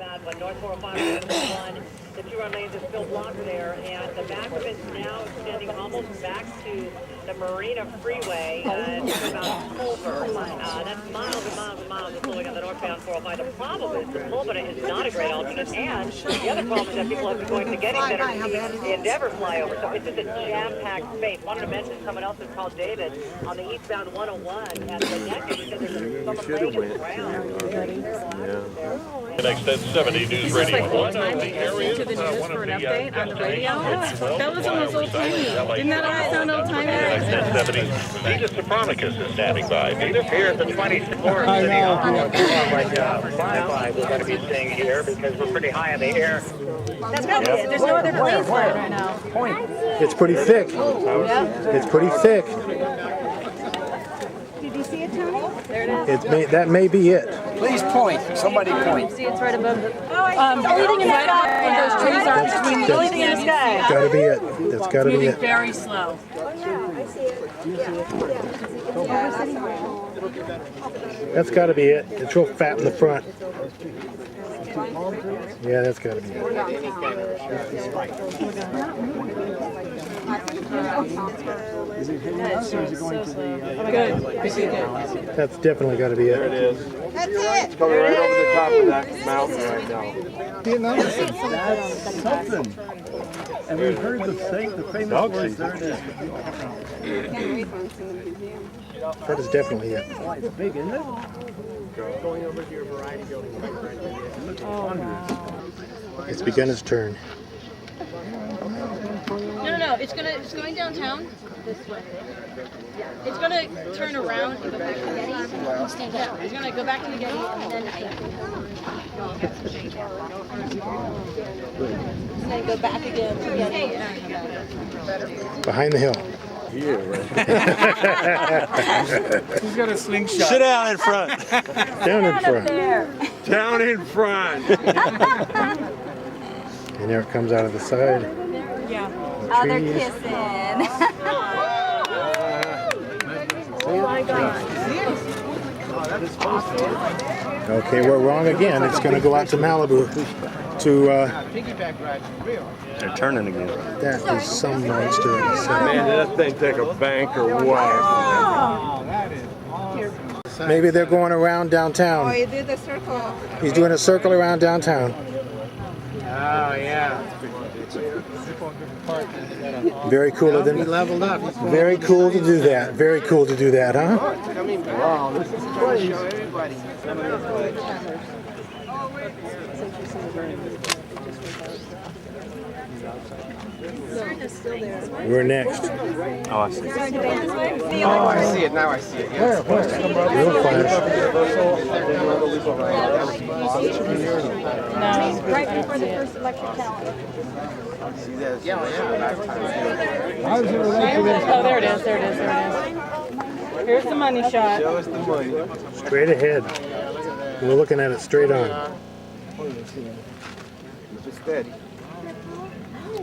bad one. North 405 one. The two-run lanes are still blocked there, and the back of it's now extending almost back to the Marina Freeway to about Culver. That's miles and miles and miles of pulling on the northbound 405. The problem is the Culver is not a great alternate, and the other problem is that people have been going to Getting Center to see the Endeavour flyover, so it's just a jam-packed space. Wanted to mention someone else has called David on the eastbound 101 at the connector because there's some lane is around. Next at 70 News Radio. One of the areas to the news for an update on the radio. That was almost old-timey. Didn't that almost sound old-timey? Next at 70, Venus Sophronicus is standing by. Venus, Here at the 24th City Hall, like 5 we're going to be staying here because we're pretty high in the air. That's good. There's no other planes flying right now. It's pretty thick. It's pretty thick. Did you see it, Tony? There it is. That may be it. Please point. Somebody point. See, it's right above the... Everything in right above those trees are between the Everything in the sky. That's gotta be it. That's gotta be moving it. very slow. That's gotta be it. It's real fat in the front. Yeah, that's gotta be it. That's definitely gotta be There it it. is. That's it. It's coming right over the top of that mountain right now. That's something. And we heard the famous words. There it is. That is definitely it. It's big, isn't it? It's begun its turn. No. It's going downtown this way. It's gonna turn around and go back to the Getty. Yeah, it's gonna go back to the Getty and then go back again to the Getty. Behind the hill. Yeah, right. He's got a slingshot. Sit down in front. Down in front. Down in front. And there it comes out of the side. Yeah. Oh, they're kissing. Oh my God. Okay, we're wrong again. It's going to go out to Malibu. To They're turning again. that is some monster. Man, did that thing take a bank or what? Maybe they're going around downtown. Oh, you did the circle. He's doing a circle around downtown. Oh, yeah. Very cool of them. Leveled up. Very cool to do that. Very cool to do that, huh? Wow, this is crazy. We're next. Oh, I see. Oh, I see it. Now I see it. Yes. Real flash. No. right before the first electric tower. See that? Yeah. Oh, there it is. There it is. There it is. Here's the money shot. Show us the money. Straight ahead. We're looking at it straight on. Keep it steady.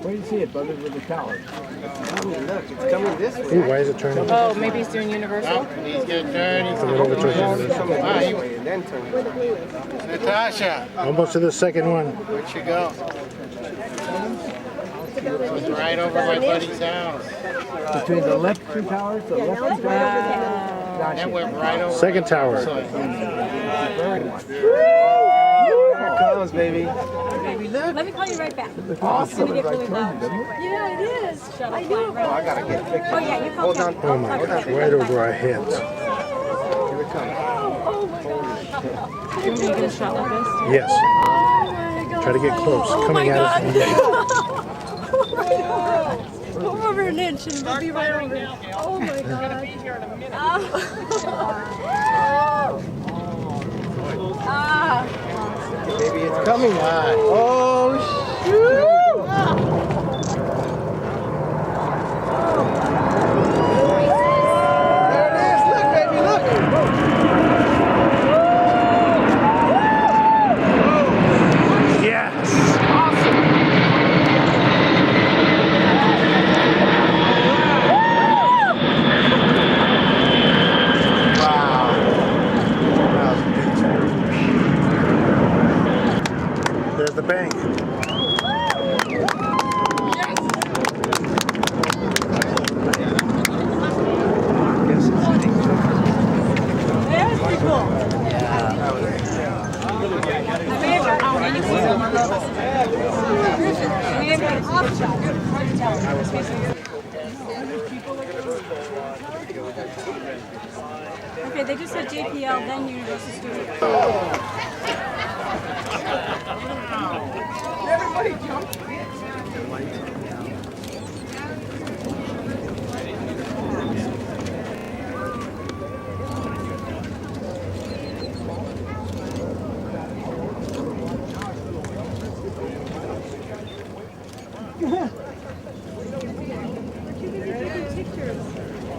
Where do you see it, brother, with the tower? Look, it's coming this way. Ooh, why is it turning? Oh, maybe he's doing Universal. He's getting dirty. It's a little bit turning. Coming this way and then turning. Natasha, Almost to the second one. where'd she go? Right over my buddy's house. Between the left two towers, the left two towers? That went right over. Second tower. Here it comes, baby. Let me call you right back. Awesome. It's gonna get really loud. Yeah, it is. I know. Oh, I gotta get a picture. Oh, yeah, you call Hold on. Oh my gosh, right over our heads. Here it comes. Oh, my God. You want me to get a shot like this? Yes. Oh, my God. Try to get close. Coming at us. Go over an inch and we'll be right over. Oh, my God. Baby, it's coming. Oh, shoot. There it is. Look, baby, look. Yes. There's the bank. That's pretty cool. Okay, they just said JPL, then Universal Studios. Everybody jumped.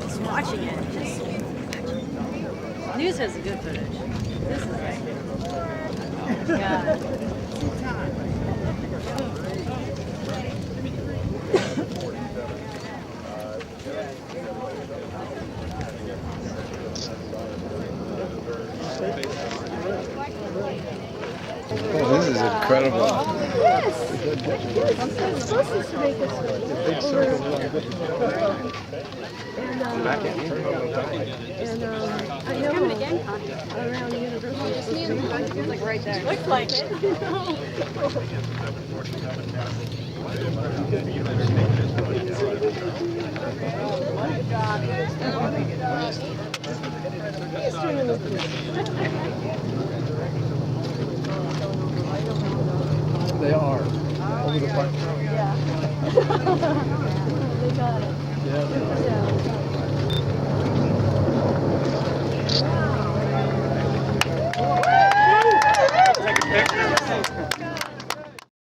Just watching it. News has good footage. This is like, God. Oh, this is incredible. Yes. I'm supposed to make this I know around university. Like right there. Looks like it. They are. Over the park. Yeah. They got it. Yeah, they are. Yeah.